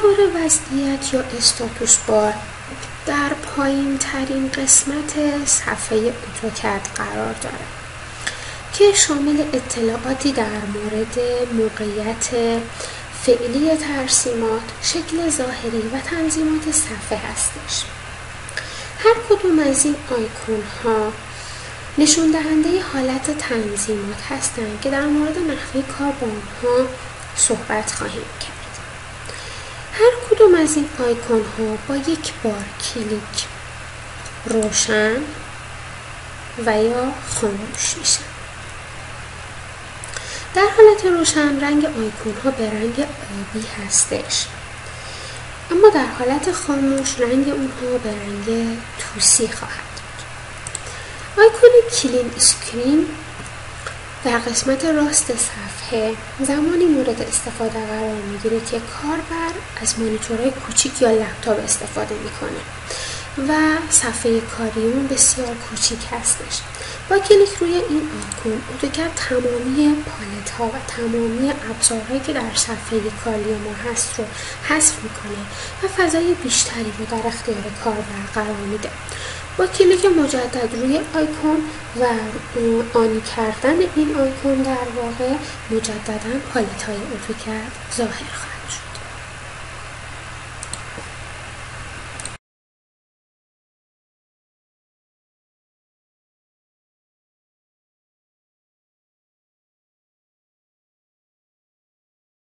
تحول وضعیت یا استاتوس بار در پایین ترین قسمت صفحه اتوکد قرار دارد که شامل اطلاعاتی در مورد موقعیت فعلی ترسیمات، شکل ظاهری و تنظیمات صفحه هستش. هر کدوم از این آیکون ها نشون دهنده حالت تنظیمات هستند که در مورد نحوه کار با آنها صحبت خواهیم کرد. هر کدوم از این آیکون ها با یک بار کلیک روشن و یا خاموش میشن. در حالت روشن رنگ آیکون ها به رنگ آبی هستش، اما در حالت خاموش رنگ اونها به رنگ طوسی خواهد بود. آیکون کلین اسکرین در قسمت راست صفحه زمانی مورد استفاده قرار میگیره که کاربر از مانیتورهای کوچیک یا لپتاپ استفاده میکنه و صفحه کاری اون بسیار کوچیک هستش. با کلیک روی این آیکون اتوکد تمامی پالت ها و تمامی ابزارهایی که در صفحه کاری ما هست رو حذف میکنه و فضای بیشتری رو در اختیار کاربر قرار میده. با کلیک مجدد روی آیکون و آنی کردن این آیکون در واقع مجددا پالت های اتوکد ظاهر خواهد.